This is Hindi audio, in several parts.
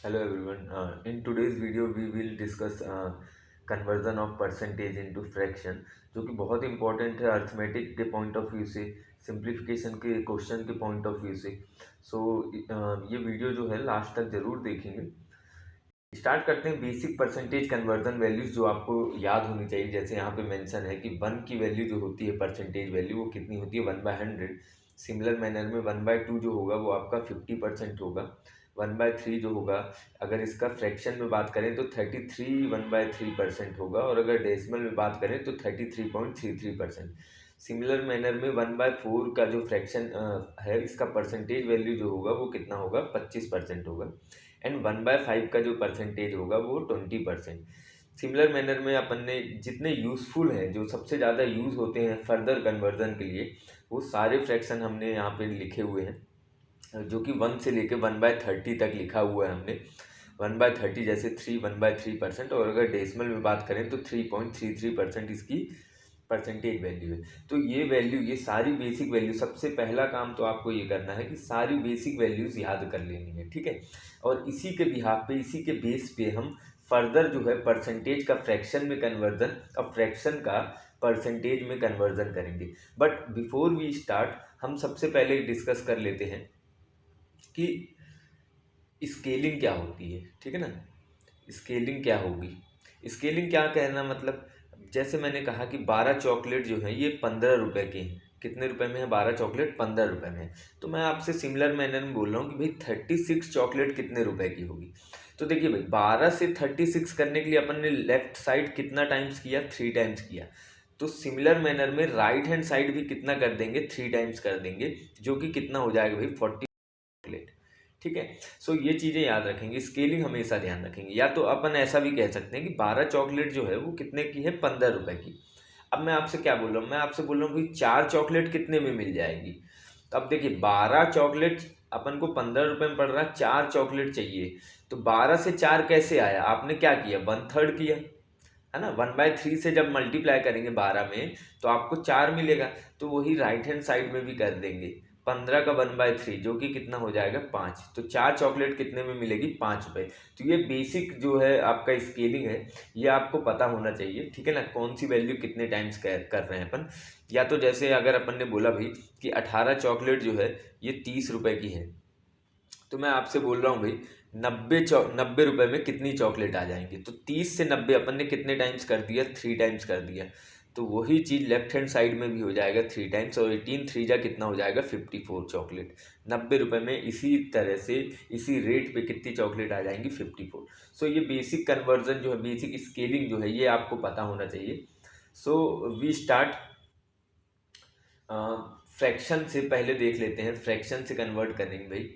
Hello everyone. In today's video we will discuss conversion of percentage into fraction, जो कि बहुत इंपॉर्टेंट है अर्थमेटिक के पॉइंट ऑफ व्यू से, सिंप्लीफिकेशन के क्वेश्चन के पॉइंट ऑफ व्यू से। सो ये वीडियो जो है लास्ट तक जरूर देखेंगे। स्टार्ट करते हैं बेसिक परसेंटेज कन्वर्जन वैल्यूज जो आपको याद होनी चाहिए। जैसे यहाँ पे मेंशन है कि 1 की वैल्यू जो होती है परसेंटेज वैल्यू वो कितनी होती है 1/100। सिमिलर मैनर में 1/2 जो होगा वो आपका 50% होगा। 1/3 जो होगा, अगर इसका फ्रैक्शन में बात करें तो 33 1/3% होगा, और अगर डेसिमल में बात करें तो 33.33%। सिमिलर मैनर में 1/4 का जो फ्रैक्शन है इसका परसेंटेज वैल्यू जो होगा वो कितना होगा 25% होगा। एंड 1/5 का जो परसेंटेज होगा वो 20%। सिमिलर मैनर में अपन ने जितने यूज़फुल हैं, जो सबसे ज़्यादा यूज़ होते हैं फर्दर कन्वर्जन के लिए, वो सारे फ्रैक्शन हमने यहाँ पे लिखे हुए हैं, जो कि 1 से लेके 1/30 तक लिखा हुआ है हमने। 1/30 जैसे 1/3%, और अगर डेसिमल में बात करें तो 3.33% इसकी परसेंटेज वैल्यू है। तो ये वैल्यू, ये सारी बेसिक वैल्यू, सबसे पहला काम तो आपको ये करना है कि सारी बेसिक वैल्यूज़ याद कर लेनी है, ठीक है। और इसी के बिहाफ पे, इसी के बेस पे हम फर्दर जो है परसेंटेज का फ्रैक्शन में कन्वर्जन और फ्रैक्शन का परसेंटेज में कन्वर्जन करेंगे। बट बिफोर वी स्टार्ट, हम सबसे पहले डिस्कस कर लेते हैं कि स्केलिंग क्या होती है, ठीक है ना। स्केलिंग क्या होगी, स्केलिंग क्या कहना मतलब, जैसे मैंने कहा कि 12 चॉकलेट जो है ये 15 रुपए के हैं। कितने रुपए में है 12 चॉकलेट? 15 रुपए में है। तो मैं आपसे सिमिलर मैनर में बोल रहा हूँ कि भाई 36 चॉकलेट कितने रुपए की होगी। तो देखिए भाई, 12 से 36 करने के लिए अपन ने लेफ्ट साइड कितना टाइम्स किया? 3 टाइम्स किया। तो सिमिलर मैनर में राइट हैंड साइड भी कितना कर देंगे? 3 टाइम्स कर देंगे, जो कि कितना हो जाएगा भाई 40 चॉकलेट, ठीक है। सो ये चीज़ें याद रखेंगे, स्केलिंग हमेशा ध्यान रखेंगे। या तो अपन ऐसा भी कह सकते हैं कि 12 चॉकलेट जो है वो कितने की है? 15 रुपए की। अब मैं आपसे क्या बोल रहा हूँ, मैं आपसे बोल रहा हूँ भाई 4 चॉकलेट कितने में मिल जाएगी। तो अब देखिए, 12 चॉकलेट अपन को 15 रुपए में पड़ रहा है, 4 चॉकलेट चाहिए। तो 12 से 4 कैसे आया? आपने क्या किया? 1/3 किया, है ना। 1/3 से जब मल्टीप्लाई करेंगे 12 में तो आपको 4 मिलेगा। तो वही राइट हैंड साइड में भी कर देंगे। 15 का 1/3 जो कि कितना हो जाएगा? 5। तो 4 चॉकलेट कितने में मिलेगी? 5 रुपए। तो ये बेसिक जो है आपका स्केलिंग है, ये आपको पता होना चाहिए, ठीक है ना। कौन सी वैल्यू कितने टाइम्स कर रहे हैं अपन। या तो जैसे अगर अपन ने बोला भाई कि 18 चॉकलेट जो है ये 30 रुपए की है, तो मैं आपसे बोल रहा हूँ भाई 90 रुपए में कितनी चॉकलेट आ जाएंगी। तो 30 से 90 अपन ने कितने टाइम्स कर दिया? 3 टाइम्स कर दिया। तो वही चीज़ लेफ्ट हैंड साइड में भी हो जाएगा 3 टाइम्स, और 18 3 जा कितना हो जाएगा? 54 चॉकलेट। 90 रुपए में इसी तरह से, इसी रेट पे कितनी चॉकलेट आ जाएंगी? 54। सो ये बेसिक कन्वर्जन जो है, बेसिक स्केलिंग जो है, ये आपको पता होना चाहिए। So we start. फ्रैक्शन से पहले देख लेते हैं, फ्रैक्शन से कन्वर्ट करेंगे भाई,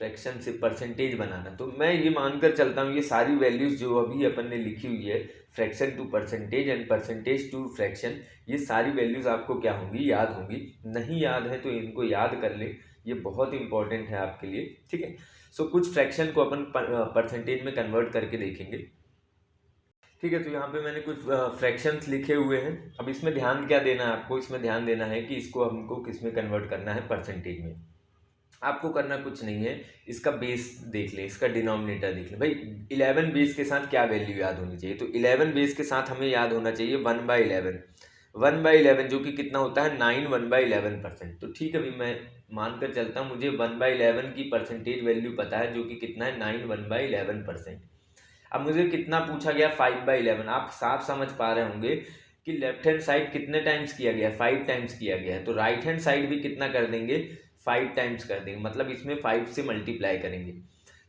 फ्रैक्शन से परसेंटेज बनाना। तो मैं ये मानकर चलता हूँ ये सारी वैल्यूज़ जो अभी अपन ने लिखी हुई है, fraction to percentage and percentage to fraction, ये सारी वैल्यूज़ आपको क्या होंगी? याद होंगी। नहीं याद है तो इनको याद कर लें, ये बहुत इंपॉर्टेंट है आपके लिए, ठीक है। सो कुछ फ्रैक्शन को अपन परसेंटेज में कन्वर्ट करके देखेंगे, ठीक है। तो यहाँ पे मैंने कुछ फ्रैक्शंस लिखे हुए हैं। अब इसमें ध्यान क्या देना है आपको? इसमें ध्यान देना है कि इसको हमको किस में कन्वर्ट करना है? परसेंटेज में। आपको करना कुछ नहीं है, इसका बेस देख ले, इसका डिनोमिनेटर देख ले भाई। 11 बेस के साथ क्या वैल्यू याद होनी चाहिए? तो 11 बेस के साथ हमें याद होना चाहिए 1/11। 1/11 जो कि कितना होता है? 9 1/11%। तो ठीक है भाई, मैं मानकर चलता हूँ मुझे 1/11 की परसेंटेज वैल्यू पता है, जो कि कितना है? 9 1/11%। अब मुझे कितना पूछा गया? 5/11। आप साफ समझ पा रहे होंगे कि लेफ्ट हैंड साइड कितने टाइम्स किया गया? 5 टाइम्स किया गया है। तो राइट हैंड साइड भी कितना कर देंगे? 5 टाइम्स कर देंगे, मतलब इसमें 5 से मल्टीप्लाई करेंगे।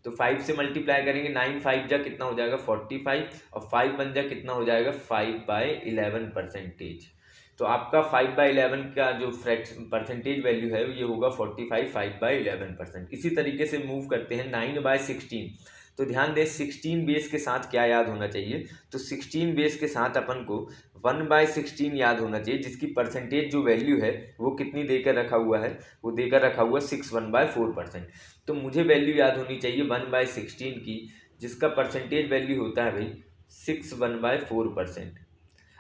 तो 5 से मल्टीप्लाई करेंगे, 9 5 जा कितना हो जाएगा? 45, और 5 1 जा कितना हो जाएगा? 5/11 परसेंटेज। तो आपका 5/11 का जो परसेंटेज वैल्यू है ये होगा 45, 5/11%। इसी तरीके से मूव करते हैं 9/16। तो ध्यान दें 16 बेस के साथ क्या याद होना चाहिए? तो 16 बेस के साथ अपन को 1/16 याद होना चाहिए, जिसकी परसेंटेज जो वैल्यू है वो कितनी देकर रखा हुआ है? वो देकर रखा हुआ 6 1/4%। तो मुझे वैल्यू याद होनी चाहिए 1/16 की, जिसका परसेंटेज वैल्यू होता है भाई 6 1/4%।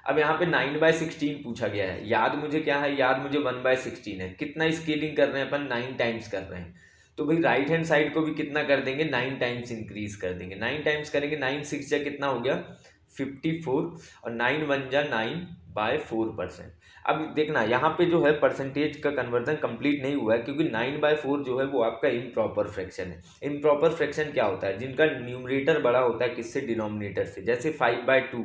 अब यहाँ पे 9/16 पूछा गया है, याद मुझे क्या है? याद मुझे 1/16 है। कितना स्केलिंग कर रहे हैं अपन? 9 टाइम्स कर रहे हैं। तो भाई राइट हैंड साइड को भी कितना कर देंगे, 9 टाइम्स इंक्रीज कर देंगे। 9 टाइम्स करेंगे, 9 6 जा कितना हो गया 54, और 9 1 जा 9/4%। अब देखना यहाँ पे जो है परसेंटेज का कन्वर्जन कंप्लीट नहीं हुआ है, क्योंकि 9/4 जो है वो आपका इम्प्रॉपर फ्रैक्शन है। इम्प्रॉपर फ्रैक्शन क्या होता है, जिनका न्यूमरेटर बड़ा होता है किससे, डिनोमिनेटर से। जैसे 5/2,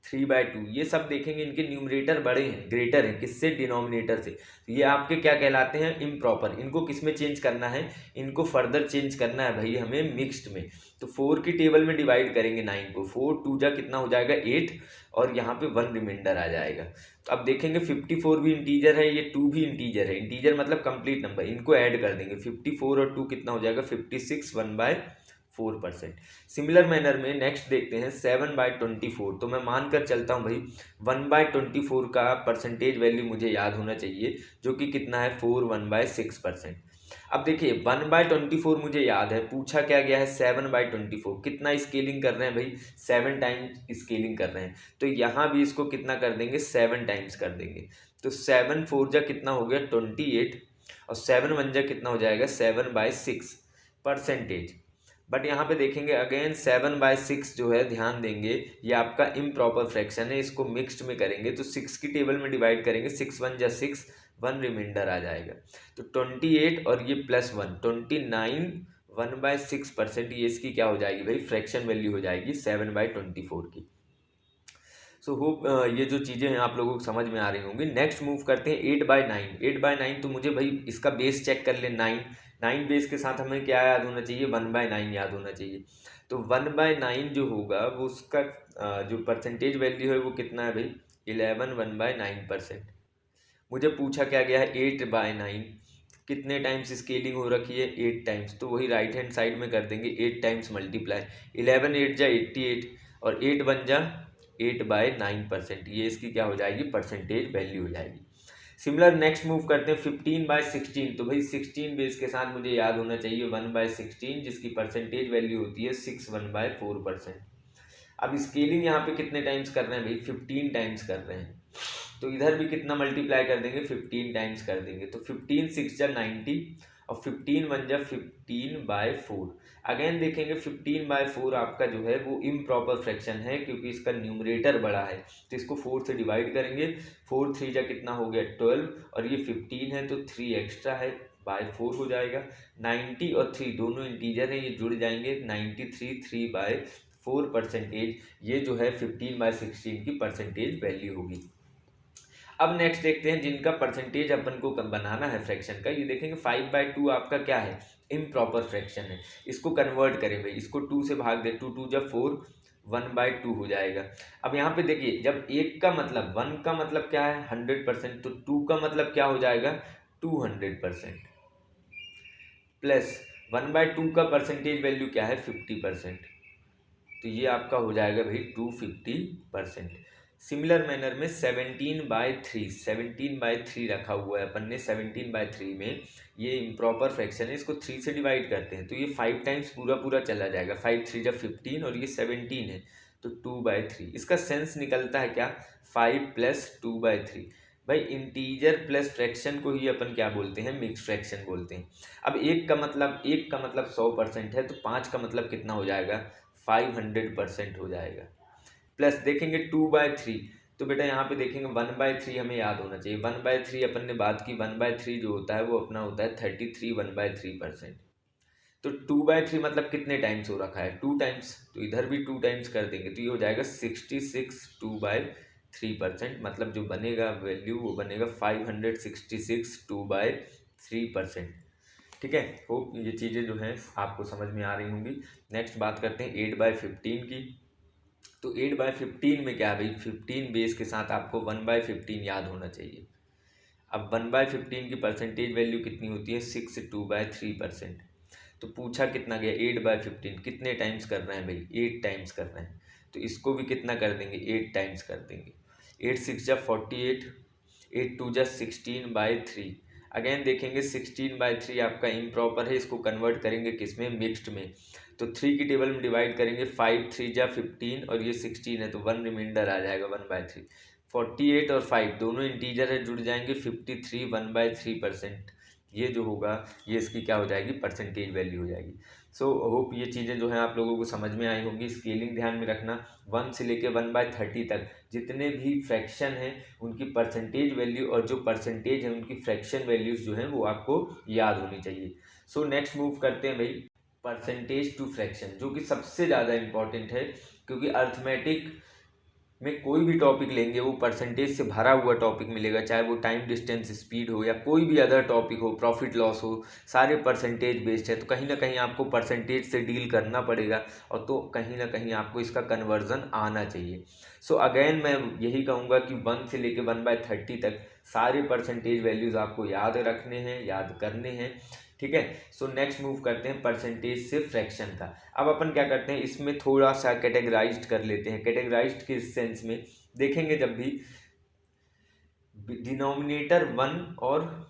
3/2, ये सब देखेंगे इनके न्यूमरेटर बड़े हैं, ग्रेटर हैं किससे, डिनोमिनेटर से। तो ये आपके क्या कहलाते हैं, इम्प्रॉपर। इनको किस में चेंज करना है, इनको फर्दर चेंज करना है भाई हमें मिक्स्ड में। तो 4 की टेबल में डिवाइड करेंगे 9 को, 4 2 जा कितना हो जाएगा 8, और यहाँ पे 1 रिमाइंडर आ जाएगा। तो अब देखेंगे 54 भी इंटीजर है, ये 2 भी इंटीजर है। इंटीजर मतलब कंप्लीट नंबर, इनको ऐड कर देंगे। 54 और 2 कितना हो जाएगा 56, 1/4%। सिमिलर मैनर में नेक्स्ट देखते हैं 7/24। तो मैं मानकर चलता हूँ भाई 1/24 का परसेंटेज वैल्यू मुझे याद होना चाहिए, जो कि कितना है 4 1/6%। अब देखिए 1/24 मुझे याद है, पूछा क्या गया है 7/24। कितना स्केलिंग कर रहे हैं भाई, 7 टाइम्स स्केलिंग कर रहे हैं। तो यहाँ भी इसको कितना कर देंगे, 7 टाइम्स कर देंगे। तो 7 4 जा कितना हो गया 28, और 7 1 जा कितना हो जाएगा 7/6%। बट यहाँ पे देखेंगे अगेन 7/6 जो है, ध्यान देंगे ये आपका इम्प्रॉपर फ्रैक्शन है, इसको मिक्स्ड में करेंगे तो 6 की टेबल में डिवाइड करेंगे, 6 1 जा 6, 1 रिमाइंडर आ जाएगा। तो 28 और ये +1, 29, 1/6%। ये इसकी क्या हो जाएगी भाई, फ्रैक्शन वैल्यू हो जाएगी 7/24 की। सो होप ये जो चीज़ें हैं आप लोगों को समझ में आ रही होंगी। नेक्स्ट मूव करते हैं 8/9। 8/9 तो मुझे भाई इसका बेस चेक कर ले, 9 बेस के साथ हमें क्या याद होना चाहिए, 1/9 याद होना चाहिए। तो 1/9 जो होगा वो उसका जो परसेंटेज वैल्यू है वो कितना है भाई, 11 1/9%। मुझे पूछा क्या गया है 8/9, कितने टाइम्स स्केलिंग हो रखी है 8 टाइम्स। तो वही राइट हैंड साइड में कर देंगे 8 टाइम्स मल्टीप्लाई, 11 8 जा 88, और 8 1 जा 8/9%। ये इसकी क्या हो जाएगी, परसेंटेज वैल्यू हो जाएगी। सिमिलर नेक्स्ट मूव करते हैं 15/16। तो भाई 16 बेस के साथ मुझे याद होना चाहिए 1/16, जिसकी परसेंटेज वैल्यू होती है 6 1/4%। अब स्केलिंग यहाँ पे कितने टाइम्स कर रहे हैं भाई, 15 टाइम्स कर रहे हैं। तो इधर भी कितना मल्टीप्लाई कर देंगे, 15 टाइम्स कर देंगे। तो 15 6 जा 90, और 15 1 जा 15/4। अगेन देखेंगे 15/4 आपका जो है वो इम्प्रॉपर फ्रैक्शन है, क्योंकि इसका न्यूमरेटर बड़ा है। तो इसको 4 से डिवाइड करेंगे, 4 3 जा कितना हो गया 12, और ये 15 है तो 3 एक्स्ट्रा है, /4 हो जाएगा। 90 और 3 दोनों इंटीजर हैं, ये जुड़ जाएंगे, 93 3/4 परसेंटेज। ये जो है 15/16 की परसेंटेज वैल्यू होगी। अब नेक्स्ट देखते हैं जिनका परसेंटेज अपन को बनाना है फ्रैक्शन का। ये देखेंगे 5/2 आपका क्या है, इम्प्रॉपर फ्रैक्शन है। इसको कन्वर्ट करें भाई, इसको 2 से भाग दे, 2 2 जा 4, 1/2 हो जाएगा। अब यहाँ पे देखिए जब 1 का मतलब 1 का मतलब क्या है 100%, तो 2 का मतलब क्या हो जाएगा 200%, प्लस 1/2 का परसेंटेज वैल्यू क्या है 50%। तो ये आपका हो जाएगा भाई 250%। सिमिलर मैनर में 17/3, 17/3 रखा हुआ है अपन ने। 17/3 में ये इम्प्रॉपर फ्रैक्शन है, इसको 3 से डिवाइड करते हैं तो ये 5 टाइम्स पूरा पूरा चला जाएगा। 5 3 जा 15, और ये 17 है तो 2/3। इसका सेंस निकलता है क्या, 5 + 2/3। भाई इंटीजर प्लस फ्रैक्शन को ही अपन क्या बोलते हैं, मिक्स फ्रैक्शन बोलते हैं। अब 1 का मतलब 100% है, तो 5 का मतलब कितना हो जाएगा 500% हो जाएगा। प्लस देखेंगे 2/3, तो बेटा यहाँ पे देखेंगे 1/3 हमें याद होना चाहिए। 1/3 अपन ने बात की, 1/3 जो होता है वो अपना होता है 33 1/3%। तो 2/3 मतलब कितने टाइम्स हो रखा है 2 टाइम्स, तो इधर भी 2 टाइम्स कर देंगे तो ये हो जाएगा 66 2/3%। मतलब जो बनेगा वैल्यू वो बनेगा 566 2/3%। ठीक है, होप ये चीज़ें जो हैं आपको समझ में आ रही होंगी। नेक्स्ट बात करते हैं 8/15 की। तो 8/15 में क्या है भाई, 15 बेस के साथ आपको 1/15 याद होना चाहिए। अब 1/15 की परसेंटेज वैल्यू कितनी होती है 6 2/3%। तो पूछा कितना गया 8/15, कितने टाइम्स कर रहे हैं भाई 8 टाइम्स कर रहे हैं। तो इसको भी कितना कर देंगे 8 टाइम्स कर देंगे। 8 6 जा 48, 8 2 जा 16/3। अगेन देखेंगे 16/3 आपका इम्प्रॉपर है, इसको कन्वर्ट करेंगे किस में, मिक्स्ड में। तो 3 की टेबल में डिवाइड करेंगे, 5 3 जा 15, और ये 16 है तो 1 रिमाइंडर आ जाएगा 1/3। 48 और 5 दोनों इंटीजर है, जुड़ जाएंगे 53 1/3%। ये जो होगा ये इसकी क्या हो जाएगी, परसेंटेज वैल्यू हो जाएगी। सो होप ये चीज़ें जो हैं आप लोगों को समझ में आई होंगी। स्केलिंग ध्यान में रखना, 1 से लेके 1/30 तक जितने भी फ्रैक्शन हैं उनकी परसेंटेज वैल्यू और जो परसेंटेज है उनकी फ्रैक्शन वैल्यूज़ जो हैं वो आपको याद होनी चाहिए। सो नेक्स्ट मूव करते हैं भाई परसेंटेज टू फ्रैक्शन, जो कि सबसे ज़्यादा इम्पॉर्टेंट है, क्योंकि अर्थमेटिक में कोई भी टॉपिक लेंगे वो परसेंटेज से भरा हुआ टॉपिक मिलेगा, चाहे वो टाइम डिस्टेंस स्पीड हो या कोई भी अदर टॉपिक हो, प्रॉफिट लॉस हो, सारे परसेंटेज बेस्ड है। तो कहीं ना कहीं आपको परसेंटेज से डील करना पड़ेगा और तो कहीं ना कहीं आपको इसका कन्वर्जन आना चाहिए। सो अगेन मैं यही कहूँगा कि 1 से लेके 1/30 तक सारे परसेंटेज वैल्यूज़ आपको याद रखने हैं, याद करने हैं, ठीक है। सो नेक्स्ट मूव करते हैं परसेंटेज से फ्रैक्शन का। अब अपन क्या करते हैं, इसमें थोड़ा सा कैटेगराइज्ड कर लेते हैं। कैटेगराइज्ड के सेंस में देखेंगे जब भी डिनोमिनेटर 1 और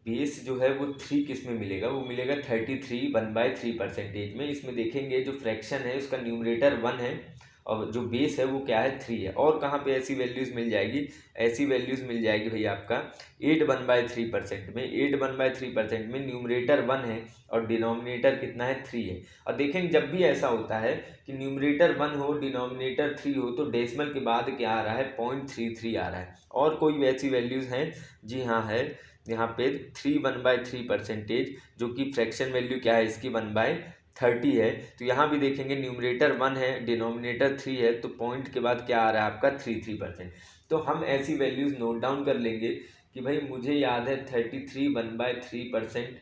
बेस जो है वो 3 किस में मिलेगा, वो मिलेगा 33 1/3 परसेंटेज में। इसमें देखेंगे जो फ्रैक्शन है उसका न्यूमरेटर 1 है और जो बेस है वो क्या है, 3 है। और कहाँ पे ऐसी वैल्यूज़ मिल जाएगी, ऐसी वैल्यूज़ मिल जाएगी भाई आपका 8 1/3% में। 8 1/3% में न्यूमरेटर 1 है और डिनोमिनेटर कितना है, 3 है। और देखेंगे जब भी ऐसा होता है कि न्यूमरेटर 1 हो डिनोमिनेटर 3 हो तो डेसिमल के बाद क्या आ रहा है, 0.33 आ रहा है। और कोई वैसी वैल्यूज़ हैं, जी हाँ है यहाँ पे 3 1/3 परसेंटेज, जो कि फ्रैक्शन वैल्यू क्या है इसकी 1/30 है। तो यहाँ भी देखेंगे न्यूमरेटर 1 है डिनोमिनेटर 3 है, तो पॉइंट के बाद क्या आ रहा है आपका 33%। तो हम ऐसी वैल्यूज़ नोट डाउन कर लेंगे कि भाई मुझे याद है 33 1/3%,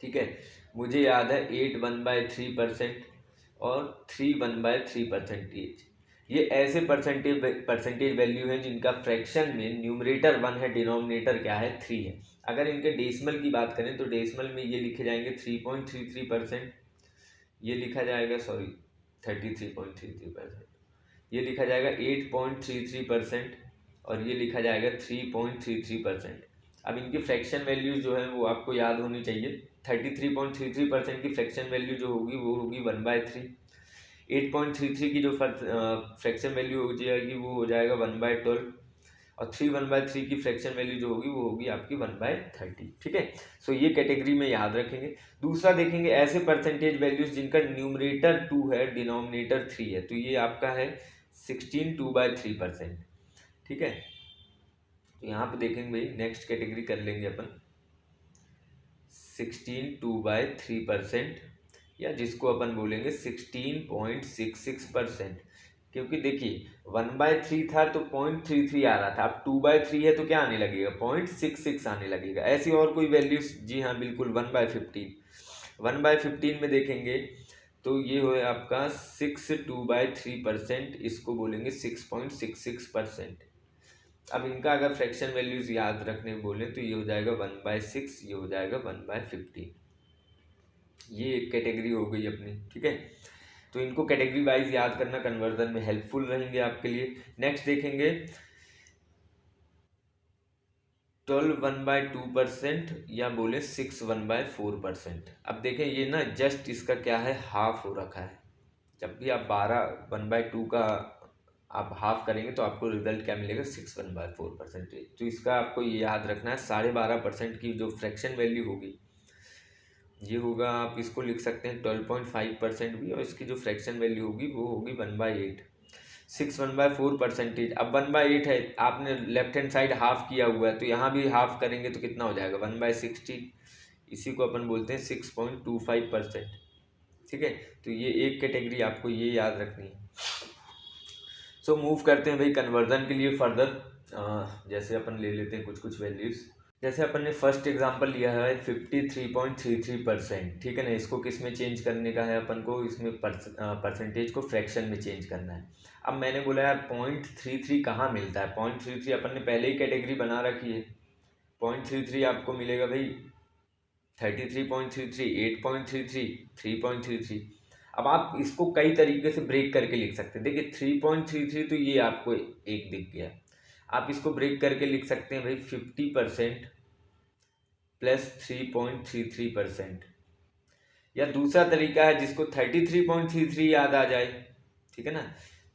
ठीक है, मुझे याद है 8 1/3% और 3 1/3 परसेंटेज। ये ऐसे परसेंटेज वैल्यू हैं जिनका फ्रैक्शन में न्यूमरेटर 1 है, डिनोमिनेटर क्या है, 3 है। अगर इनके डेसिमल की बात करें तो डेसिमल में ये लिखे जाएंगे 3.33%, ये लिखा जाएगा 33.33%, ये लिखा जाएगा 8.33% और ये लिखा जाएगा 3.33%। अब इनकी फ्रैक्शन वैल्यूज जो है वो आपको याद होनी चाहिए। 33.33% की फ्रैक्शन वैल्यू जो होगी वो होगी 1/3। 8.33 की जो फ्रैक्शन वैल्यू हो जाएगी वो हो जाएगा 1/12 और 3 1/3 की फ्रैक्शन वैल्यू जो होगी वो होगी आपकी 1/30, ठीक है। सो ये कैटेगरी में याद रखेंगे। दूसरा देखेंगे ऐसे परसेंटेज वैल्यूज जिनका न्यूमरेटर 2 है डिनोमिनेटर 3 है, तो ये आपका है 16 2/3%, ठीक है। तो यहाँ पे देखेंगे भाई नेक्स्ट कैटेगरी कर लेंगे अपन 16 2/3%, या जिसको अपन बोलेंगे 16.66%, क्योंकि देखिए 1/3 था तो 0.33 आ रहा था, अब 2/3 है तो क्या आने लगेगा, 0.66 आने लगेगा। ऐसी और कोई वैल्यूज, जी हाँ बिल्कुल 1/15। 1/15 में देखेंगे तो ये हो आपका 6 2/3%, इसको बोलेंगे 6.66%। अब इनका अगर फ्रैक्शन वैल्यूज याद रखने बोले तो ये हो जाएगा 1/6, ये हो जाएगा 1/15। ये एक कैटेगरी हो गई अपनी, ठीक है। तो इनको कैटेगरी वाइज याद करना कन्वर्जन में हेल्पफुल रहेंगे आपके लिए। नेक्स्ट देखेंगे 12 1/2% या बोले 6 1/4%। अब देखें ये ना जस्ट इसका क्या है, हाफ हो रखा है। जब भी आप 12 1/2 का आप हाफ करेंगे तो आपको रिजल्ट क्या मिलेगा, 6 1/4%। तो इसका आपको ये याद रखना है 12.5% की जो फ्रैक्शन वैल्यू होगी ये होगा, आप इसको लिख सकते हैं 12.5% भी, और इसकी जो फ्रैक्शन वैल्यू होगी वो होगी 1/8। 6 1/4%। अब 1/8 है, आपने लेफ्ट हैंड साइड हाफ किया हुआ है तो यहाँ भी हाफ करेंगे तो कितना हो जाएगा 1/16। इसी को अपन बोलते हैं 6.25%, ठीक है। तो ये एक कैटेगरी आपको ये याद रखनी है। सो मूव करते हैं भाई कन्वर्जन के लिए फर्दर। जैसे अपन ले लेते हैं कुछ कुछ वैल्यूज़। जैसे अपन ने फर्स्ट एग्जांपल लिया है 53.33%, ठीक है ना। इसको किस में चेंज करने का है अपन को, इसमें परसेंटेज को फ्रैक्शन में चेंज करना है। अब मैंने बोला यार 0.33 कहाँ मिलता है, 0.33 अपन ने पहले ही कैटेगरी बना रखी है। 0.33 आपको मिलेगा भाई 33.33, 8.33, 3.33। अब आप इसको कई तरीके से ब्रेक करके लिख सकते हैं। देखिए 3.33 तो ये आपको एक दिख गया, आप इसको ब्रेक करके लिख सकते हैं भाई 50% प्लस 3.33%। या दूसरा तरीका है जिसको 33.33 याद आ जाए, ठीक है ना।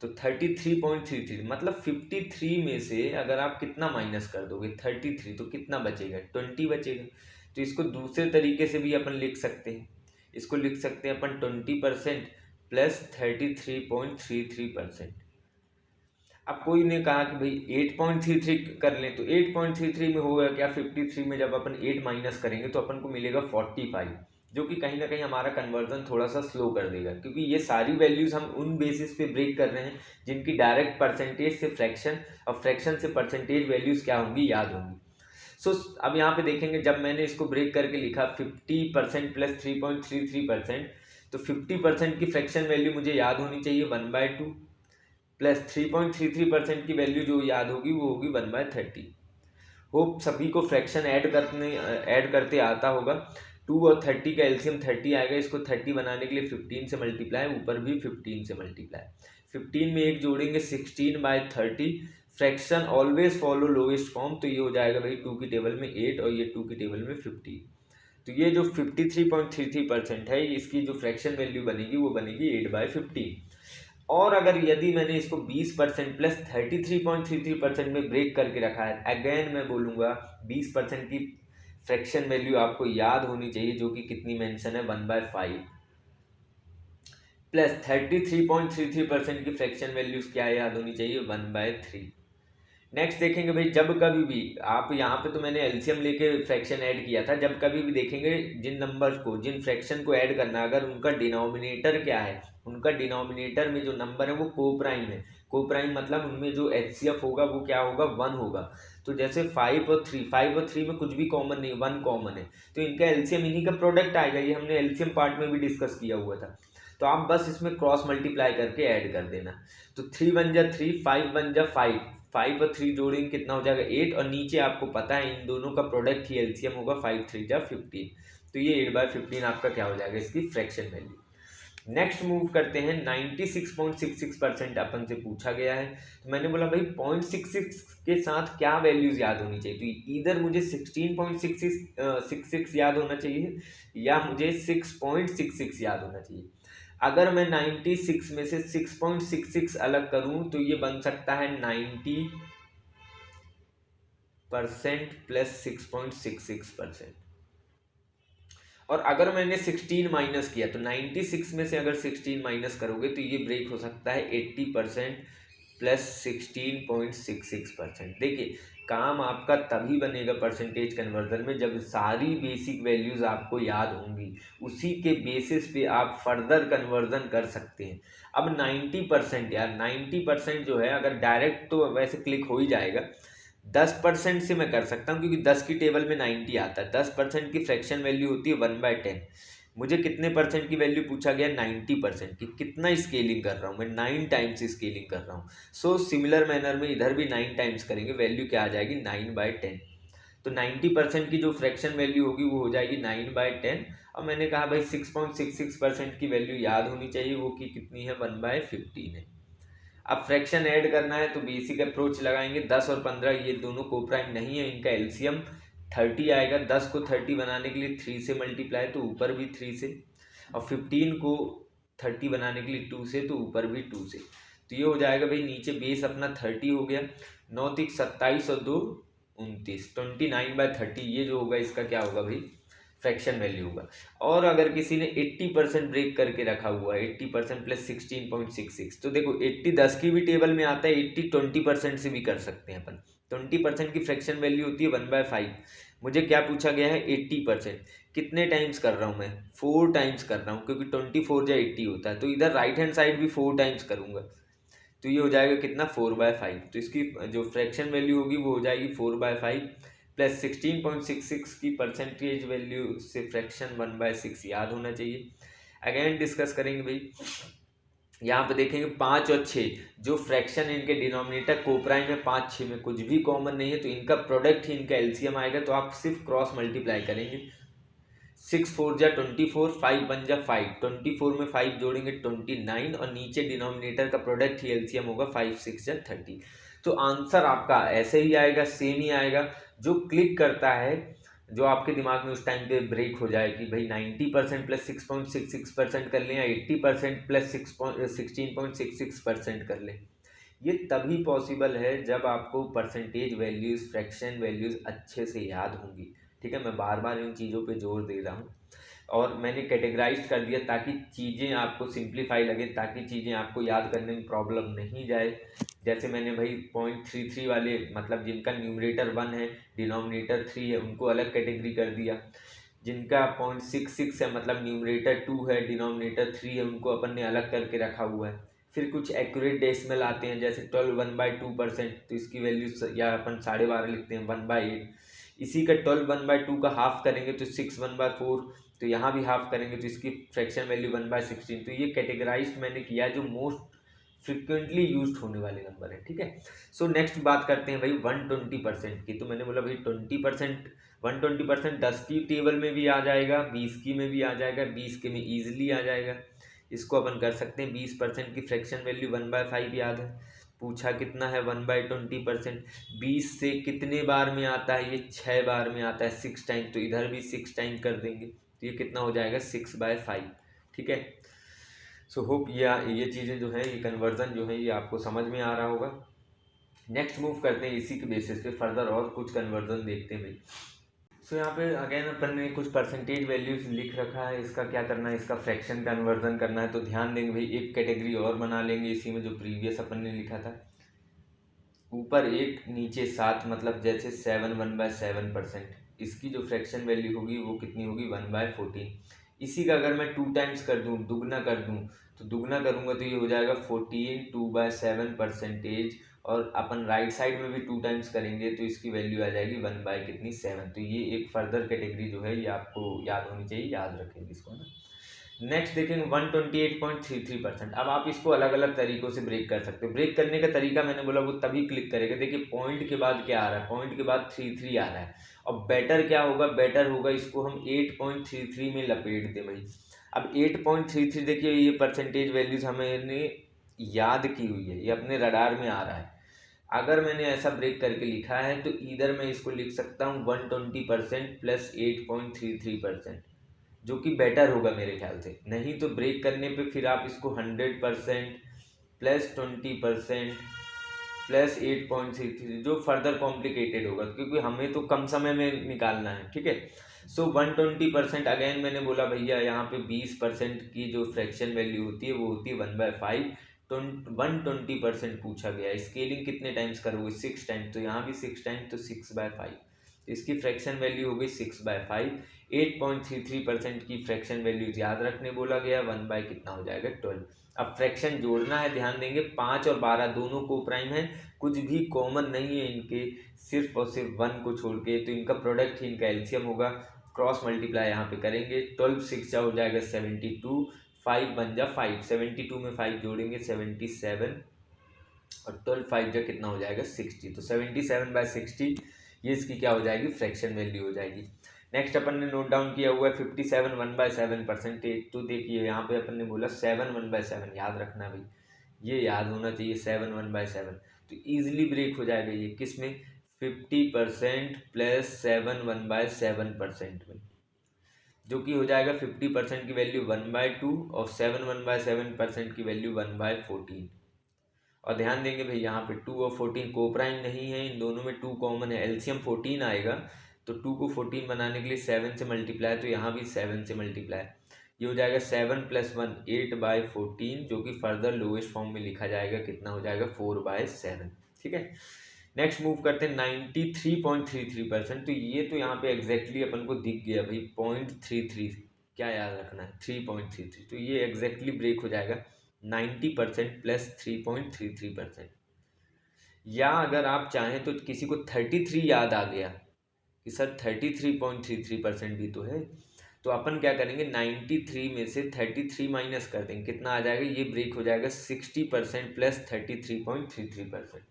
तो 33.33 मतलब 53 में से अगर आप कितना माइनस कर दोगे 33, तो कितना बचेगा 20 बचेगा। तो इसको दूसरे तरीके से भी अपन लिख सकते हैं, इसको लिख सकते हैं अपन 20% प्लस 33.33%। अब कोई ने कहा कि भाई 8.33 कर लें, तो 8.33 में होगा क्या, 53 में जब अपन 8 माइनस करेंगे तो अपन को मिलेगा 45, जो कि कहीं ना कहीं हमारा कन्वर्जन थोड़ा सा स्लो कर देगा, क्योंकि ये सारी वैल्यूज़ हम उन बेसिस पे ब्रेक कर रहे हैं जिनकी डायरेक्ट परसेंटेज से फ्रैक्शन और फ्रैक्शन से परसेंटेज वैल्यूज़ क्या होंगी, याद होंगी। सो अब यहाँ पे देखेंगे, जब मैंने इसको ब्रेक करके लिखा 50% प्लस 3.33%, तो 50% की फ्रैक्शन वैल्यू मुझे याद होनी चाहिए 1/2 प्लस 3.33% की वैल्यू जो याद होगी वो होगी 1/30। होप सभी को फ्रैक्शन ऐड करते आता होगा। 2 और 30 का एलसीएम 30 आएगा, इसको 30 बनाने के लिए 15 से मल्टीप्लाई, ऊपर भी 15 से मल्टीप्लाई, 15 में एक जोड़ेंगे 16/30। Fraction always follow lowest form, तो ये हो जाएगा भाई 2 की टेबल में 8 और ये 2 की टेबल में 15। तो ये जो 53.33% है, इसकी जो फ्रैक्शन वैल्यू बनेगी वो बनेगी 8/15। और अगर यदि मैंने इसको 20% प्लस 33.33% में ब्रेक करके रखा है, अगेन मैं बोलूँगा 20% की फ्रैक्शन वैल्यू आपको याद होनी चाहिए, जो कि कितनी मेंशन है 1/5 प्लस 33.33% की फ्रैक्शन वैल्यूज क्या याद होनी चाहिए 1/3। नेक्स्ट देखेंगे भाई, जब कभी भी आप यहाँ पे, तो मैंने एलसीएम लेके फ्रैक्शन ऐड किया था, जब कभी भी देखेंगे जिन नंबर्स को, जिन फ्रैक्शन को ऐड करना, अगर उनका डिनोमिनेटर क्या है, उनका डिनोमिनेटर में जो नंबर है वो को प्राइम है। को प्राइम मतलब उनमें जो एचसीएफ होगा वो क्या होगा, 1 होगा। तो जैसे 5 और 3 में कुछ भी कॉमन नहीं, 1 कॉमन है, तो इनका एलसीएम इन्हीं का प्रोडक्ट आएगा। ये हमने एलसीएम पार्ट में भी डिस्कस किया हुआ था। तो आप बस इसमें क्रॉस मल्टीप्लाई करके ऐड कर देना। तो 3 1 जा 3, 5 1 जा 5, 5 और 3 जोड़ेंगे कितना हो जाएगा 8, और नीचे आपको पता है इन दोनों का प्रोडक्ट ही एलसीएम होगा, 5 3 जा 15। तो ये 8/15 आपका क्या हो जाएगा, इसकी फ्रैक्शन वैल्यू। नेक्स्ट मूव करते हैं, 96.66% अपन से पूछा गया है। तो मैंने बोला भाई 0.66 के साथ क्या वैल्यूज याद होनी चाहिए, तो इधर मुझे 16.66 याद होना चाहिए या मुझे 6.66 याद होना चाहिए। अगर मैं 96 में से 6.66 अलग करूं तो ये बन सकता है 90% प्लस 6.66%। और अगर मैंने 16 माइनस किया, तो 96 में से अगर 16 माइनस करोगे तो ये ब्रेक हो सकता है 80% प्लस 16.66%। देखिए, काम आपका तभी बनेगा परसेंटेज कन्वर्जन में जब सारी बेसिक वैल्यूज़ आपको याद होंगी, उसी के बेसिस पे आप फर्दर कन्वर्जन कर सकते हैं। अब 90% यार, 90% जो है, अगर डायरेक्ट तो वैसे क्लिक हो ही जाएगा, 10% से मैं कर सकता हूँ, क्योंकि 10 की टेबल में 90 आता है। 10% की फ्रैक्शन वैल्यू होती है 1/10। मुझे कितने परसेंट की वैल्यू पूछा गया, 90% की। कितना स्केलिंग कर रहा हूँ मैं, 9 टाइम्स स्केलिंग कर रहा हूँ। सो सिमिलर मैनर में इधर भी 9 टाइम्स करेंगे, वैल्यू क्या आ जाएगी 9/10। तो 90% की जो फ्रैक्शन वैल्यू होगी वो हो जाएगी 9/10। और मैंने कहा भाई 6.66% की वैल्यू याद होनी चाहिए, वो कि कितनी है 1/15 है। अब फ्रैक्शन ऐड करना है तो बेसिक अप्रोच लगाएंगे। 10 और 15 ये दोनों को प्राइम नहीं है, इनका एलसीएम 30 आएगा। 10 को 30 बनाने के लिए 3 से मल्टीप्लाई, तो ऊपर भी 3 से, और 15 को 30 बनाने के लिए 2 से, तो ऊपर भी 2 से। तो ये हो जाएगा भाई, नीचे बेस अपना 30 हो गया, 9 3 27 और 2 29, 29/30 ये जो होगा इसका क्या होगा भाई, फ्रैक्शन वैल्यू होगा। और अगर किसी ने 80% ब्रेक करके रखा हुआ है, 80% प्लस 16.66, तो देखो 80 10 की भी टेबल में आता है, 80 20% से भी कर सकते हैं अपन। 20% की फ्रैक्शन वैल्यू होती है 1/5। मुझे क्या पूछा गया है 80%, कितने टाइम्स कर रहा हूँ मैं, 4 टाइम्स कर रहा हूँ, क्योंकि 24 या 80 होता है, तो इधर राइट हैंड साइड भी 4 टाइम्स करूँगा, तो ये हो जाएगा कितना 4/5। तो इसकी जो फ्रैक्शन वैल्यू होगी वो हो जाएगी 4/5 प्लस 16.66 की परसेंटेज वैल्यू से फ्रैक्शन 1/6 याद होना चाहिए। अगेन डिस्कस करेंगे भाई, यहाँ पे देखेंगे 5 और 6 जो फ्रैक्शन इनके डिनोमिनेटर कोप्राइम में 5 6 में कुछ भी कॉमन नहीं है, तो इनका प्रोडक्ट ही इनका एलसीएम आएगा। तो आप सिर्फ क्रॉस मल्टीप्लाई करेंगे, 6 4 जा 24, 5 1 जा 5, 24 में 5 जोड़ेंगे 29, और नीचे डिनोमिनेटर का प्रोडक्ट ही एलसीएम होगा 5 6 जा 30। तो आंसर आपका ऐसे ही आएगा, सेम ही आएगा। जो क्लिक करता है जो आपके दिमाग में उस टाइम पे ब्रेक हो जाए कि भाई 90% प्लस 6.66% कर लें या 80% प्लस 16.66% कर लें, ये तभी पॉसिबल है जब आपको परसेंटेज वैल्यूज़, फ्रैक्शन वैल्यूज़ अच्छे से याद होंगी। ठीक है, मैं बार बार इन चीज़ों पे जोर दे रहा हूँ और मैंने कैटेगराइज कर दिया ताकि चीज़ें आपको सिंप्लीफाई लगे, ताकि चीज़ें आपको याद करने में प्रॉब्लम नहीं जाए। जैसे मैंने भाई 0.33 वाले, मतलब जिनका न्यूमरेटर 1 है, डिनोमिनेटर 3 है, उनको अलग कैटेगरी कर दिया। जिनका 0.66 है, मतलब न्यूमरेटर 2 है, डिनोमिनेटर 3 है, उनको अपन ने अलग करके रखा हुआ है। फिर कुछ एक्यूरेट डेसिमल आते हैं, जैसे 12 1/2%, तो इसकी वैल्यू या अपन 12.5 लिखते हैं 1/8। इसी का 12 1/2 का हाफ करेंगे तो 6 1/4, तो यहाँ भी हाफ करेंगे तो इसकी फ्रैक्शन वैल्यू 1/16। तो ये कैटेगराइज मैंने किया जो मोस्ट फ्रिक्वेंटली यूज होने वाले नंबर है। ठीक है, सो नेक्स्ट बात करते हैं भाई 120% की। तो मैंने बोला भाई 20%, 120% 10 की टेबल में भी आ जाएगा, 20 की में भी आ जाएगा, 20 के में ईजिली आ जाएगा। इसको अपन कर सकते हैं। 20% की फ्रैक्शन वैल्यू 1/5 याद है, पूछा कितना है 1/20%। 20 से कितने बार में आता है, ये 6 बार में आता है, 6 टाइम, तो इधर भी 6 टाइम कर देंगे, तो ये कितना हो जाएगा 6/5। ठीक है, सो होप ये चीज़ें जो है, ये कन्वर्जन जो है, ये आपको समझ में आ रहा होगा। नेक्स्ट मूव करते हैं, इसी के बेसिस पे फर्दर और कुछ कन्वर्जन देखते हैं भाई। सो यहाँ पे अगेन अपन ने कुछ परसेंटेज वैल्यूज लिख रखा है, इसका क्या करना है, इसका फ्रैक्शन कन्वर्जन करना है। तो ध्यान देंगे भाई, एक कैटेगरी और बना लेंगे इसी में जो प्रीवियस अपन ने लिखा था, ऊपर 1 नीचे 7, मतलब जैसे 7 1/7%। इसकी जो फ्रैक्शन वैल्यू होगी वो कितनी होगी 1/14। इसी का अगर मैं 2 टाइम्स कर दूँ, दुगना कर दूँ, तो दुगना करूँगा तो ये हो जाएगा 14 2/7%। और अपन राइट साइड में भी 2 टाइम्स करेंगे तो इसकी वैल्यू आ जाएगी 1/7। तो ये एक फर्दर कैटेगरी जो है, ये आपको याद होनी चाहिए, याद रखेंगे इसको ना। नेक्स्ट देखेंगे 128.33%। अब आप इसको अलग अलग तरीकों से ब्रेक कर सकते हो। ब्रेक करने का तरीका मैंने बोला वो तभी क्लिक करेगा, देखिए पॉइंट के बाद क्या आ रहा है, पॉइंट के बाद 33 आ रहा है। और बेटर क्या होगा, बेटर होगा इसको हम 8.33 में लपेट दें भाई। अब 8.33 देखिए, ये परसेंटेज वैल्यूज हमने याद की हुई है, ये अपने रडार में आ रहा है। अगर मैंने ऐसा ब्रेक करके लिखा है तो इधर मैं इसको लिख सकता हूँ 120% प्लस 8.33%, जो कि बेटर होगा मेरे ख्याल से। नहीं तो ब्रेक करने पे फिर आप इसको 100% प्लस 20% प्लस 8.33, जो फर्दर कॉम्प्लिकेटेड होगा, क्योंकि हमें तो कम समय में निकालना है। ठीक है, सो 120% अगेन मैंने बोला भैया, यहाँ पे 20% की जो फ्रैक्शन वैल्यू होती है वो होती है 1/5। 120% पूछा गया, स्केलिंग कितने टाइम्स करोगे, 6 टाइम्स, तो यहाँ भी 6 टाइम्स, तो 6/5। तो इसकी फ्रैक्शन वैल्यू हो गई 6/5। 8.33% की फ्रैक्शन वैल्यू याद रखने बोला गया, 1 कितना हो जाएगा 12। अब फ्रैक्शन जोड़ना है, ध्यान देंगे 5 और 12 दोनों को प्राइम है, कुछ भी कॉमन नहीं है इनके, सिर्फ और सिर्फ 1 को छोड़ के, तो इनका प्रोडक्ट ही इनका एलसीएम होगा। क्रॉस मल्टीप्लाई यहाँ पे करेंगे, 12 6 हो जाएगा 72, 5 बन जा 5, 72 में 5 जोड़ेंगे 77, और 12 5 जा कितना हो जाएगा 60, तो 77/60 ये इसकी क्या हो जाएगी, फ्रैक्शन वैल्यू हो जाएगी। नेक्स्ट अपन ने नोट डाउन किया हुआ है 57 1/7%। तो देखिए यहाँ पे अपन ने बोला 7 1/7, याद रखना भाई, ये याद होना चाहिए 7 1/7। तो ईजिली ब्रेक हो जाएगा ये किस में, 50% प्लस 7 1/7% में, जो कि हो जाएगा 50% की वैल्यू 1/2 और 7 1/7% की वैल्यू 1/14। और ध्यान देंगे भाई, यहाँ पे 2 और 14 को प्राइम नहीं है, इन दोनों में 2 कॉमन है, एलसीएम 14 आएगा। तो 2 को 14 बनाने के लिए 7 से मल्टीप्लाई, तो यहाँ भी 7 से मल्टीप्लाई, ये हो जाएगा 7 + 1 8/14, जो कि फर्दर लोएस्ट फॉर्म में लिखा जाएगा, कितना हो जाएगा 4/7। ठीक है, नेक्स्ट मूव करते हैं 93.33%। तो ये तो यहाँ पे एग्जैक्टली अपन को दिख गया भाई, 0.33, क्या याद रखना है 3.33, तो ये एग्जैक्टली ब्रेक हो जाएगा 90% प्लस 3.33%। या अगर आप चाहें तो किसी को 33 याद आ गया कि सर 33.33% भी तो है, तो अपन क्या करेंगे 93 में से 33 माइनस कर देंगे, कितना आ जाएगा, ये ब्रेक हो जाएगा 60% प्लस 33.33%।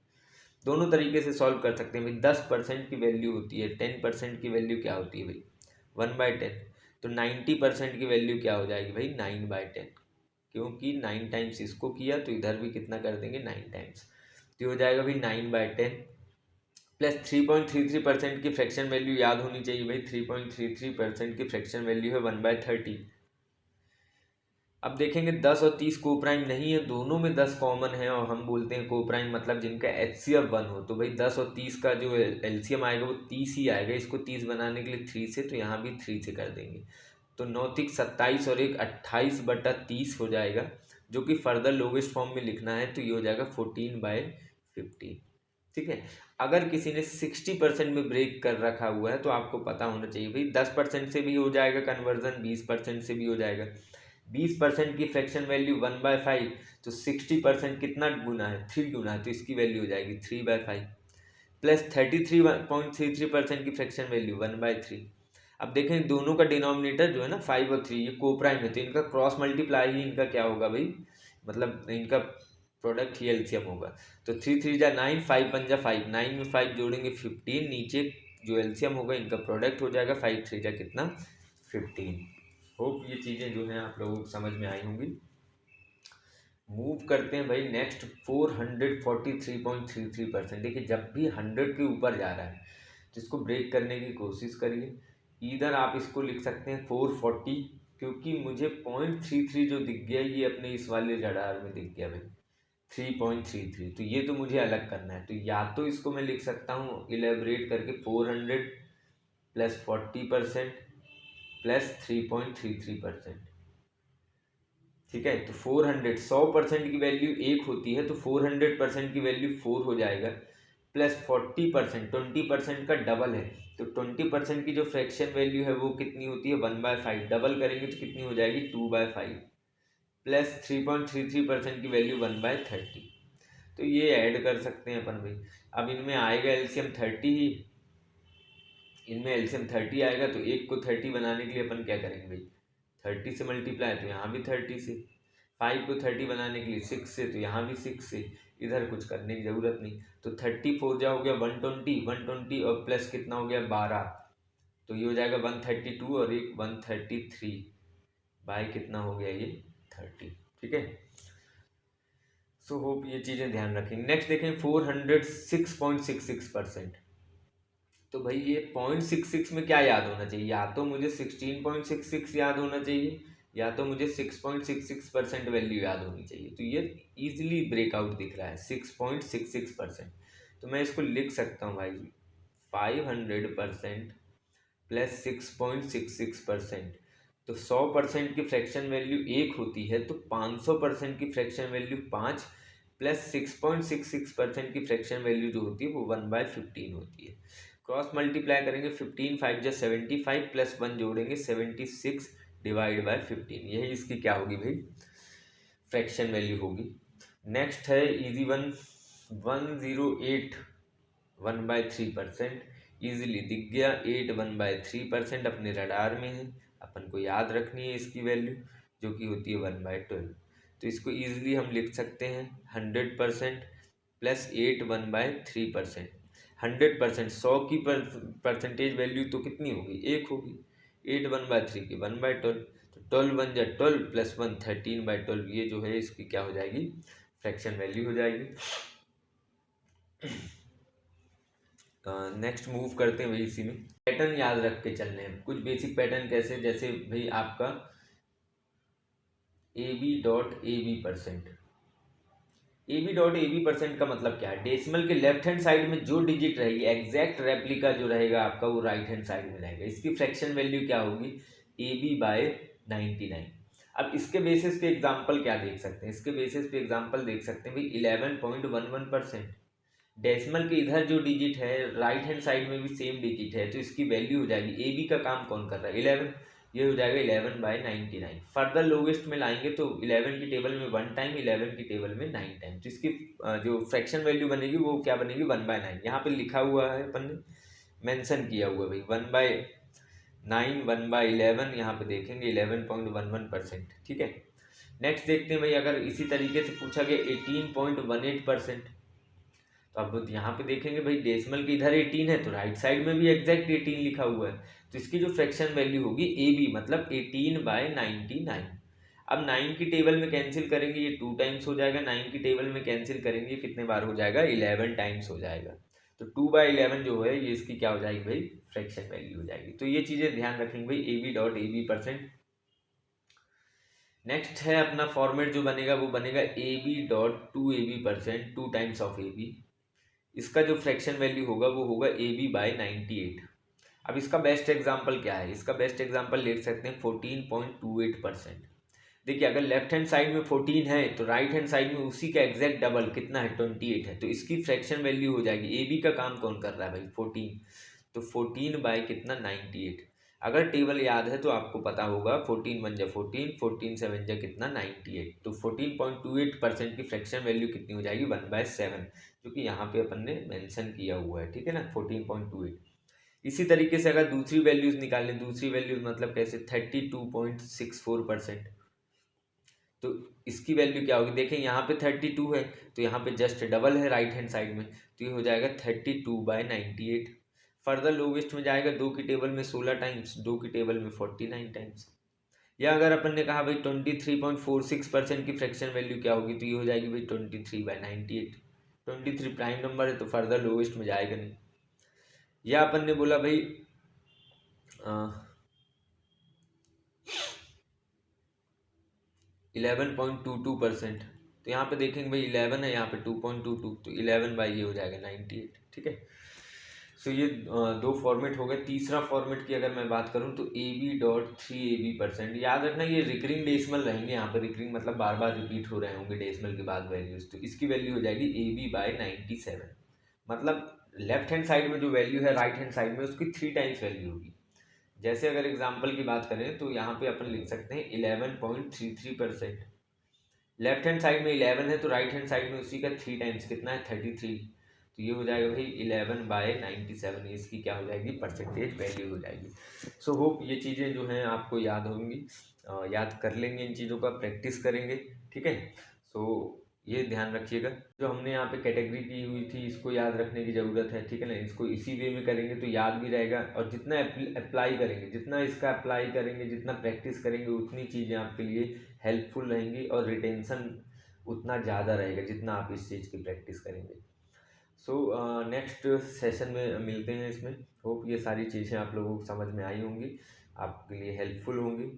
दोनों तरीके से सॉल्व कर सकते हैं भाई। 10% की वैल्यू होती है, 10% की वैल्यू क्या होती है भाई 1/10, तो 90% की वैल्यू क्या हो जाएगी भाई 9/10, क्योंकि 9 टाइम्स इसको किया तो इधर भी कितना कर देंगे 9 टाइम्स, तो हो जाएगा भाई 9/10 प्लस 3.33% की फ्रैक्शन वैल्यू याद होनी चाहिए भाई। 3.33% की फ्रैक्शन वैल्यू है 1/30। अब देखेंगे 10 और 30 को प्राइम नहीं है, दोनों में 10 कॉमन है और हम बोलते हैं को प्राइम मतलब जिनका HCF 1 हो। तो भाई 10 और 30 का जो LCM आएगा वो 30 ही आएगा। इसको 30 बनाने के लिए 3 से, तो यहाँ भी 3 से कर देंगे। तो 9 तिक 27 और 1 28/30 हो जाएगा, जो कि फर्दर लोवेस्ट फॉर्म में लिखना है तो ये हो जाएगा 14/50। ठीक है। अगर किसी ने 60% में ब्रेक कर रखा हुआ है तो आपको पता होना चाहिए भाई 10% से भी हो जाएगा कन्वर्जन, 20% से भी हो जाएगा। 20% की फ्रैक्शन वैल्यू 1/5, तो 60% कितना गुना है, 3 गुना है, तो इसकी वैल्यू हो जाएगी 3/5। प्लस 33.33% की फ्रैक्शन वैल्यू 1/3। अब देखें दोनों का डिनोमिनेटर जो है ना 5 और 3 ये कोप्राइम है, तो इनका क्रॉस मल्टीप्लाई ही इनका क्या होगा भाई, मतलब इनका प्रोडक्ट ही एलसीएम होगा। तो 3 3 जा 9, 5 5 जा 5, 9 में 5 जोड़ेंगे 15, नीचे जो एलसीएम होगा इनका प्रोडक्ट हो जाएगा 5 3 जा कितना 15। होप ये चीज़ें जो हैं आप लोगों को समझ में आई होंगी। मूव करते हैं भाई नेक्स्ट 443.33%। देखिए जब भी 100 के ऊपर जा रहा है तो इसको ब्रेक करने की कोशिश करिए। इधर आप इसको लिख सकते हैं 440, क्योंकि मुझे 0.33 जो दिख गया ये अपने इस वाले रडार में दिख गया भाई 3.33, तो ये तो मुझे अलग करना है। तो या तो इसको मैं लिख सकता हूँ इलेबरेट करके 400 प्लस 40% प्लस 3.33%। ठीक है। तो 400 100% की वैल्यू 1 होती है, तो 400% की वैल्यू 4 हो जाएगा। प्लस 40% 20% का डबल है, तो 20% की जो फ्रैक्शन वैल्यू है वो कितनी होती है 1/5, डबल करेंगे तो कितनी हो जाएगी 2/5। प्लस 3.33% की वैल्यू 1/30। तो ये ऐड कर सकते हैं अपन भाई। अब इनमें आएगा एलसीएम 30 ही, इनमें एलसीएम 30 आएगा, तो एक को 30 बनाने के लिए अपन क्या करेंगे भाई 30 से मल्टीप्लाई, तो यहाँ भी 30 से। 5 को 30 बनाने के लिए 6 से, तो यहाँ भी 6 से। इधर कुछ करने की ज़रूरत नहीं। तो 34 जा हो गया 120 और प्लस कितना हो गया 12, तो ये हो जाएगा 132 और एक 133 बाय कितना हो गया ये 30। ठीक है। सो होप ये चीज़ें ध्यान रखेंगे। नेक्स्ट देखें 406.66%। तो भाई ये 0.66 में क्या याद होना चाहिए, या तो मुझे 16.66 याद होना चाहिए या तो मुझे 6.66% वैल्यू याद होनी चाहिए। तो ये इजीली ब्रेकआउट दिख रहा है 6.66%। तो मैं इसको लिख सकता हूँ भाई 500% प्लस 6.66%। तो 100% की फ्रैक्शन वैल्यू 1 होती है, तो 500% की फ्रैक्शन वैल्यू 5 प्लस 6.66% की फ्रैक्शन वैल्यू जो होती है वो 1/15 होती है। क्रॉस मल्टीप्लाई करेंगे 15 5 जा 75 प्लस 1 जोड़ेंगे 76 डिवाइड बाय 15, यही इसकी क्या होगी भाई फ्रैक्शन वैल्यू होगी। नेक्स्ट है इजी वन 108 1/3%। ईजिली दिख गया 8 1/3% अपने रडार में है, अपन को याद रखनी है इसकी वैल्यू जो कि होती है 1/12। तो इसको ईजिली हम लिख सकते हैं 100% प्लस 8 1/3%। 100% 100 की परसेंटेज वैल्यू तो कितनी होगी 1 होगी, 8 1/3 की 1/12, तो 12 1 जा 12 प्लस 1 13/12, ये जो है इसकी क्या हो जाएगी फ्रैक्शन वैल्यू हो जाएगी। नेक्स्ट मूव करते हैं भाई इसी में पैटर्न याद रख के चलने हैं कुछ बेसिक पैटर्न। कैसे, जैसे भाई आपका AB.AB%। AB.AB% का मतलब क्या है, डेसिमल के लेफ्ट हैंड साइड में जो डिजिट रहेगी एग्जैक्ट रेप्लिका जो रहेगा आपका वो राइट हैंड साइड में रहेगा। इसकी फ्रैक्शन वैल्यू क्या होगी AB/99। अब इसके बेसिस पे एग्जांपल क्या देख सकते हैं, इसके बेसिस पे एग्जांपल देख सकते हैं भाई 11.11%। डेसिमल के इधर जो डिजिट है राइट हैंड साइड में भी सेम डिजिट है, तो इसकी वैल्यू हो जाएगी AB का काम कौन कर रहा है 11, ये हो जाएगा 11/99। फर्दर लोवेस्ट में लाएंगे तो 11 की टेबल में 1 टाइम, 11 की टेबल में 9 टाइम, तो इसकी जो फ्रैक्शन वैल्यू बनेगी वो क्या बनेगी 1/9। यहाँ पे लिखा हुआ है अपन ने मेंशन किया हुआ है भाई 1/9 1/11, यहाँ पे देखेंगे 11.11%। ठीक है। नेक्स्ट देखते हैं भाई अगर इसी तरीके से पूछा गया 18.18%। तो अब यहाँ पे देखेंगे भाई डेसिमल के इधर 18 है तो राइट साइड में भी एग्जैक्ट 18 लिखा हुआ है, तो इसकी जो फ्रैक्शन वैल्यू होगी AB मतलब 18/99। अब 9 की टेबल में कैंसिल करेंगे ये 2 टाइम्स हो जाएगा, 9 की टेबल में कैंसिल करेंगे कितने बार हो जाएगा 11 टाइम्स हो जाएगा। तो 2/11 जो है ये इसकी क्या हो जाएगी भाई, फ्रैक्शन वैल्यू हो जाएगी। तो ये चीज़ें ध्यान रखेंगे भाई, AB.AB%। नेक्स्ट है अपना फॉर्मेट जो बनेगा वो बनेगा AB.2AB%, 2 टाइम्स ऑफ AB। इसका जो फ्रैक्शन वैल्यू होगा वो होगा AB/98। अब इसका बेस्ट एग्जाम्पल क्या है, इसका बेस्ट एग्जाम्पल ले सकते हैं 14.28%। देखिए अगर लेफ्ट हैंड साइड में 14 है तो राइट हैंड साइड में उसी का एग्जैक्ट डबल कितना है, 28 है, तो इसकी फ्रैक्शन वैल्यू हो जाएगी। ए बी का काम कौन कर रहा है भाई, 14, तो 14 बाई कितना, 98। अगर टेबल याद है तो आपको पता होगा 14 1 जा 14, 14 7 जा कितना, 98। तो 14.28% की फ्रैक्शन वैल्यू कितनी हो जाएगी, 1/7, क्योंकि यहाँ पे अपन ने मेंशन किया हुआ है, ठीक है ना, 14.28। इसी तरीके से अगर दूसरी वैल्यूज निकालें, दूसरी वैल्यूज मतलब कैसे, 32.64%। तो इसकी वैल्यू क्या होगी, देखें यहाँ पे 32 है तो यहाँ पे जस्ट डबल है राइट हैंड साइड में, तो ये हो जाएगा 32/98। फर्दर लोवेस्ट में जाएगा, 2 की टेबल में 16 टाइम्स, 2 की टेबल में 49 टाइम्स। या अगर अपन ने कहा भाई 23.46% की फ्रैक्शन वैल्यू क्या होगी, तो ये हो जाएगी भाई 23/98। 23 प्राइम नंबर है तो फर्दर लोवेस्ट में जाएगा नहीं। या अपन ने बोला भाई 11.22%, तो यहाँ पे देखेंगे भाई 11 है, यहाँ पे 2.22, तो 11 बाई ये हो जाएगा 98, ठीक है। सो ये दो फॉर्मेट हो गए। तीसरा फॉर्मेट की अगर मैं बात करूँ तो AB.3AB%। याद रखना ये रिकरिंग डेसिमल रहेंगे, यहाँ पे रिकरिंग मतलब बार बार रिपीट हो रहे होंगे डेसिमल के बाद वैल्यूज, तो इसकी वैल्यू हो जाएगी AB/97। मतलब लेफ्ट हैंड साइड में जो वैल्यू है राइट हैंड साइड में उसकी 3 टाइम्स वैल्यू होगी। जैसे अगर एग्जाम्पल की बात करें तो यहाँ पे अपन लिख सकते हैं 11.33%। लेफ्ट हैंड साइड में 11 है तो राइट हैंड साइड में उसी का 3 टाइम्स कितना है, 33, तो ये हो जाएगा भाई 11/97। इसकी क्या हो जाएगी, परसेंटेज वैल्यू हो जाएगी। सो होप ये चीज़ें जो हैं आपको याद होंगी, याद कर लेंगे, इन चीज़ों का प्रैक्टिस करेंगे, ठीक है। सो ये ध्यान रखिएगा, जो हमने यहाँ पे कैटेगरी की हुई थी इसको याद रखने की ज़रूरत है, ठीक है ना। इसको इसी वे में करेंगे तो याद भी रहेगा, और जितना अप्लाई करेंगे, जितना इसका अप्लाई करेंगे, जितना प्रैक्टिस करेंगे, उतनी चीज़ें आपके लिए हेल्पफुल रहेंगी, और रिटेंशन उतना ज़्यादा रहेगा जितना आप इस चीज़ की प्रैक्टिस करेंगे। सो नेक्स्ट सेशन में मिलते हैं इसमें। होप ये सारी चीज़ें आप लोगों को समझ में आई होंगी, आपके लिए हेल्पफुल होंगी।